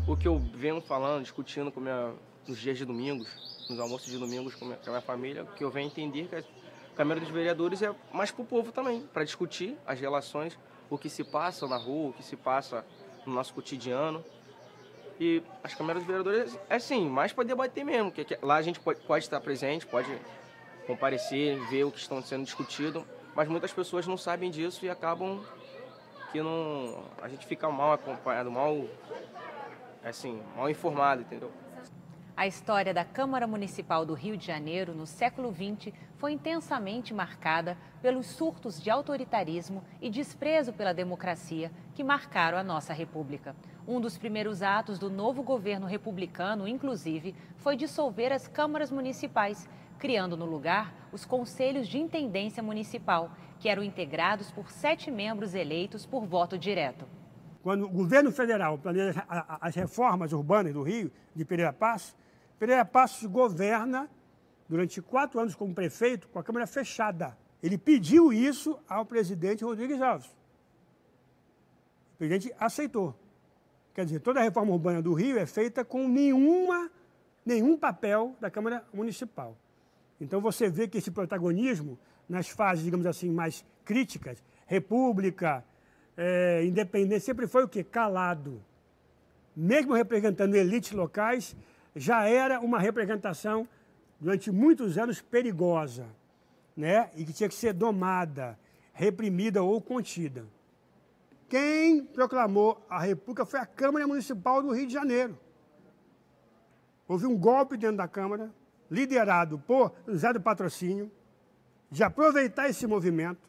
o que eu venho falando, discutindo nos dias de domingos, nos almoços de domingos com a minha família, que eu venho entender que a Câmara dos Vereadores é mais para o povo também, para discutir as relações, o que se passa na rua, o que se passa no nosso cotidiano. E as câmaras dos vereadores é sim, mais para debater mesmo, que lá a gente pode estar presente, pode comparecer, ver o que estão sendo discutido, mas muitas pessoas não sabem disso e acabam que não, a gente fica mal acompanhado, mal informado, entendeu? A história da Câmara Municipal do Rio de Janeiro no século XX foi intensamente marcada pelos surtos de autoritarismo e desprezo pela democracia que marcaram a nossa República. Um dos primeiros atos do novo governo republicano, inclusive, foi dissolver as câmaras municipais, criando no lugar os conselhos de intendência municipal, que eram integrados por 7 membros eleitos por voto direto. Quando o governo federal planeja as reformas urbanas do Rio, de Pereira Passos governa durante 4 anos como prefeito com a Câmara fechada. Ele pediu isso ao presidente Rodrigues Alves. O presidente aceitou. Quer dizer, toda a reforma urbana do Rio é feita com nenhum papel da Câmara Municipal. Então você vê que esse protagonismo, nas fases, digamos assim, mais críticas, República, independência, sempre foi o quê? Calado. Mesmo representando elites locais, já era uma representação, durante muitos anos, perigosa, né? E que tinha que ser domada, reprimida ou contida. Quem proclamou a República foi a Câmara Municipal do Rio de Janeiro. Houve um golpe dentro da Câmara, liderado por José do Patrocínio, de aproveitar esse movimento,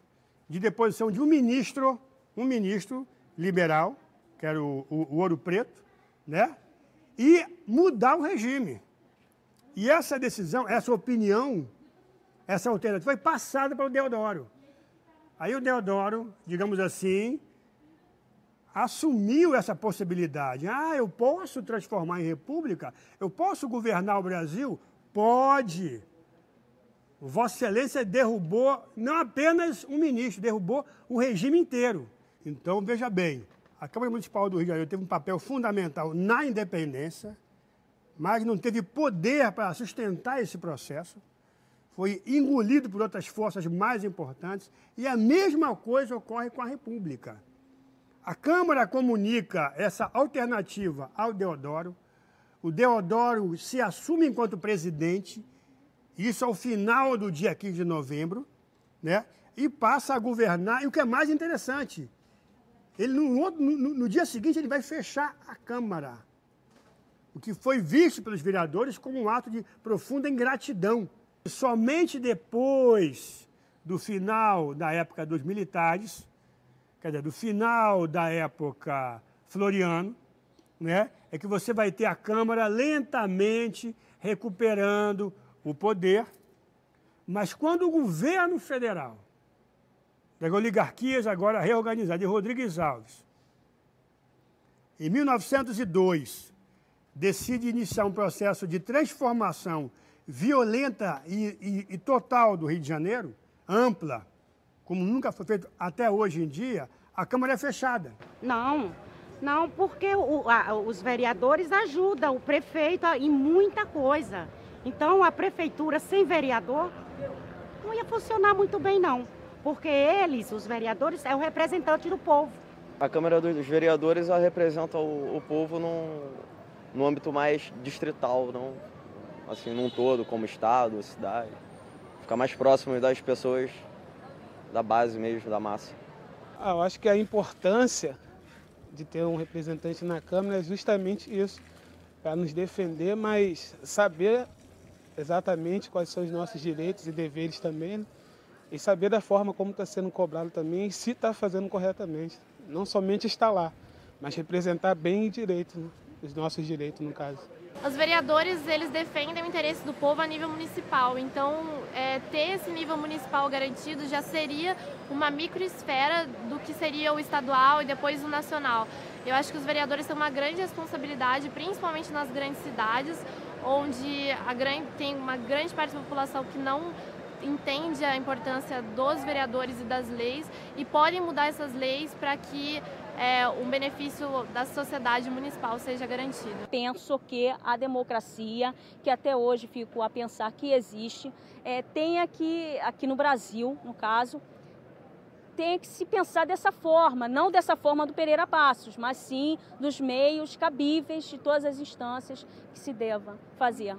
de deposição de um ministro liberal, que era o Ouro Preto, né? E mudar o regime. E essa decisão, essa opinião, essa alternativa foi passada para o Deodoro. Aí o Deodoro, digamos assim, assumiu essa possibilidade. Eu posso transformar em república? Eu posso governar o Brasil? Pode. Vossa Excelência derrubou não apenas um ministro, derrubou o regime inteiro. Então, veja bem, a Câmara Municipal do Rio de Janeiro teve um papel fundamental na independência, mas não teve poder para sustentar esse processo. Foi engolido por outras forças mais importantes e a mesma coisa ocorre com a República. A Câmara comunica essa alternativa ao Deodoro, o Deodoro se assume enquanto presidente, isso ao final do dia 15 de novembro, né? E passa a governar. E o que é mais interessante, ele no dia seguinte ele vai fechar a Câmara, o que foi visto pelos vereadores como um ato de profunda ingratidão. E somente depois do final da época dos militares, quer dizer, do final da época Floriano, né, é que você vai ter a Câmara lentamente recuperando o poder, mas quando o governo federal, das oligarquias agora reorganizadas, de Rodrigues Alves, em 1902, decide iniciar um processo de transformação violenta e total do Rio de Janeiro, ampla, como nunca foi feito até hoje em dia, a Câmara é fechada. Não, porque os vereadores ajudam o prefeito em muita coisa. Então, a prefeitura sem vereador não ia funcionar muito bem, não. Porque eles, os vereadores, é o representante do povo. A Câmara dos Vereadores ela representa o povo no âmbito mais distrital, não assim, num todo, como estado, cidade. Ficar mais próximo das pessoas da base mesmo, da massa. Eu acho que a importância de ter um representante na Câmara é justamente isso, para nos defender, mas saber exatamente quais são os nossos direitos e deveres também, né? E saber da forma como está sendo cobrado também e se está fazendo corretamente. Não somente estar lá, mas representar bem e direito, né? Os nossos direitos, no caso. Os vereadores, eles defendem o interesse do povo a nível municipal, então ter esse nível municipal garantido já seria uma microesfera do que seria o estadual e depois o nacional. Eu acho que os vereadores têm uma grande responsabilidade, principalmente nas grandes cidades, onde tem uma grande parte da população que não entende a importância dos vereadores e das leis e podem mudar essas leis para que um benefício da sociedade municipal seja garantido. Penso que a democracia, que até hoje fico a pensar que existe, tem aqui no Brasil, no caso, tem que se pensar dessa forma, não dessa forma do Pereira Passos, mas sim dos meios cabíveis de todas as instâncias que se deva fazer.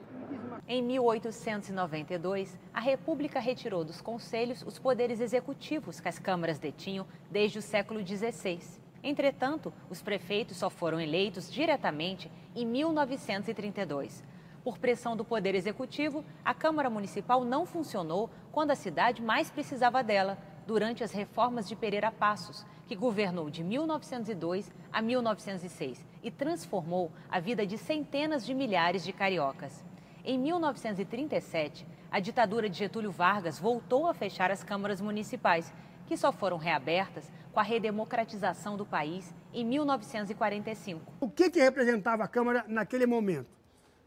Em 1892, a República retirou dos conselhos os poderes executivos que as câmaras detinham desde o século XVI. Entretanto, os prefeitos só foram eleitos diretamente em 1932. Por pressão do Poder Executivo, a Câmara Municipal não funcionou quando a cidade mais precisava dela, durante as reformas de Pereira Passos, que governou de 1902 a 1906 e transformou a vida de centenas de milhares de cariocas. Em 1937, a ditadura de Getúlio Vargas voltou a fechar as câmaras municipais, que só foram reabertas com a redemocratização do país em 1945. O que representava a Câmara naquele momento?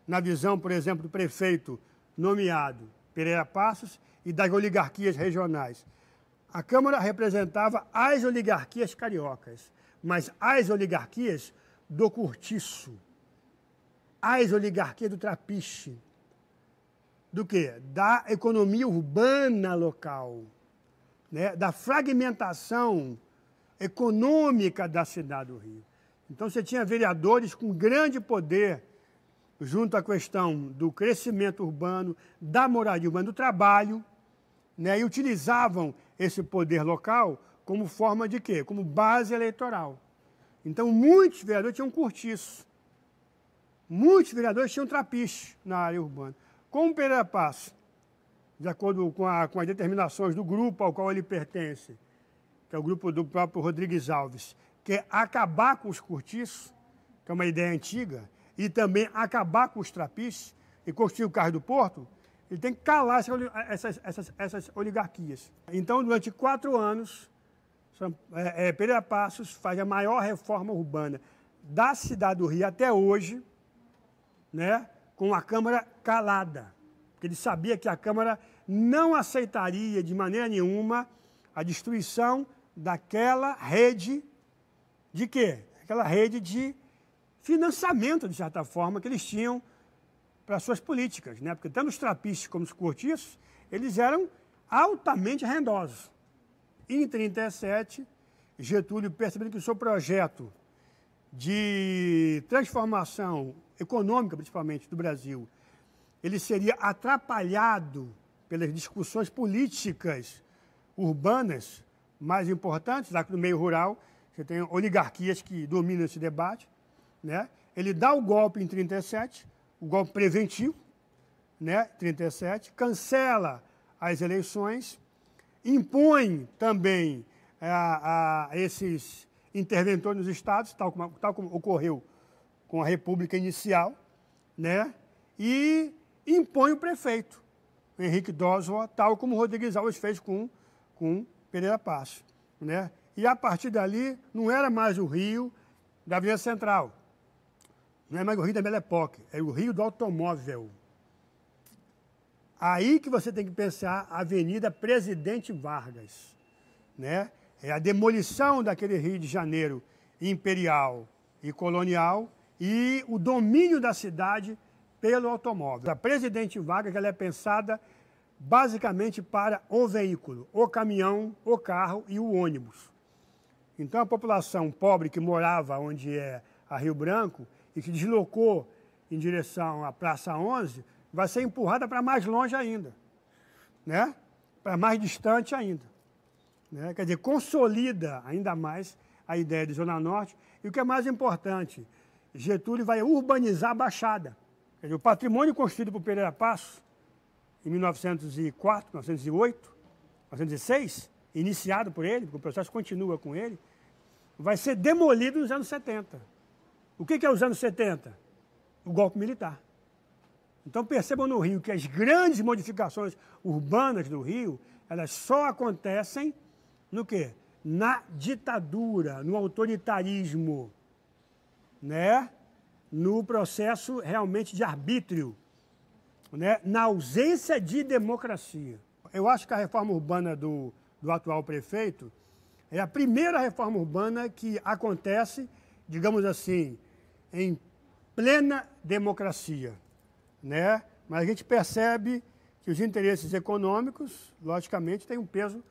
Na visão, por exemplo, do prefeito nomeado Pereira Passos e das oligarquias regionais. A Câmara representava as oligarquias cariocas, mas as oligarquias do cortiço, as oligarquias do trapiche. Do quê? Da economia urbana local, né? Da fragmentação econômica da cidade do Rio. Então você tinha vereadores com grande poder junto à questão do crescimento urbano, da moradia urbana, do trabalho, né? E utilizavam esse poder local como forma de quê? Como base eleitoral. Então muitos vereadores tinham cortiço, muitos vereadores tinham trapiche na área urbana. Como Pereira Passos, de acordo com as determinações do grupo ao qual ele pertence, que é o grupo do próprio Rodrigues Alves, quer acabar com os cortiços, que é uma ideia antiga, e também acabar com os trapiches e construir o Cais do Porto, ele tem que calar essas oligarquias. Então, durante 4 anos, Pereira Passos faz a maior reforma urbana da cidade do Rio até hoje, né, com a Câmara calada. Porque ele sabia que a Câmara não aceitaria de maneira nenhuma a destruição daquela rede de quê? Aquela rede de financiamento, de certa forma, que eles tinham para suas políticas, né? Porque tanto os trapiches como os cortiços, eles eram altamente rendosos. Em 1937, Getúlio, percebendo que o seu projeto de transformação econômica, principalmente, do Brasil, ele seria atrapalhado pelas discussões políticas urbanas mais importantes, lá no meio rural, você tem oligarquias que dominam esse debate, né? Ele dá o golpe em 1937, o golpe preventivo, né, 1937, cancela as eleições, impõe também a esses interventores nos estados, tal como ocorreu com a República Inicial, né, e impõe o prefeito, Henrique Doswell, tal como Rodrigues Alves fez com Pereira Passos, né? E a partir dali, não era mais o Rio da Avenida Central, não é mais o Rio da Belle Époque, é o Rio do automóvel. Aí que você tem que pensar a Avenida Presidente Vargas, né? É a demolição daquele Rio de Janeiro imperial e colonial e o domínio da cidade pelo automóvel. A Presidente Vargas, ela é pensada basicamente para o veículo, o caminhão, o carro e o ônibus. Então a população pobre que morava onde é a Rio Branco e que deslocou em direção à Praça 11, vai ser empurrada para mais longe ainda, né? Para mais distante ainda. Né? Quer dizer, consolida ainda mais a ideia de Zona Norte. E o que é mais importante, Getúlio vai urbanizar a Baixada. Quer dizer, o patrimônio construído por Pereira Passos, em 1904, 1908, 1906, iniciado por ele, porque o processo continua com ele, vai ser demolido nos anos 70. O que é os anos 70? O golpe militar. Então percebam no Rio que as grandes modificações urbanas do Rio, elas só acontecem no quê? Na ditadura, no autoritarismo, né? No processo realmente de arbítrio, né? Na ausência de democracia. Eu acho que a reforma urbana do atual prefeito, É a primeira reforma urbana que acontece, digamos assim, em plena democracia, né? Mas a gente percebe que os interesses econômicos, logicamente, têm um peso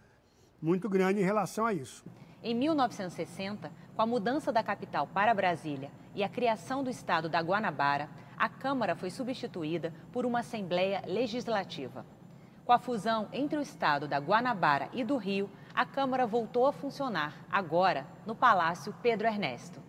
muito grande em relação a isso. Em 1960, com a mudança da capital para Brasília e a criação do estado da Guanabara, a Câmara foi substituída por uma Assembleia Legislativa. Com a fusão entre o estado da Guanabara e do Rio, a Câmara voltou a funcionar, agora no Palácio Pedro Ernesto.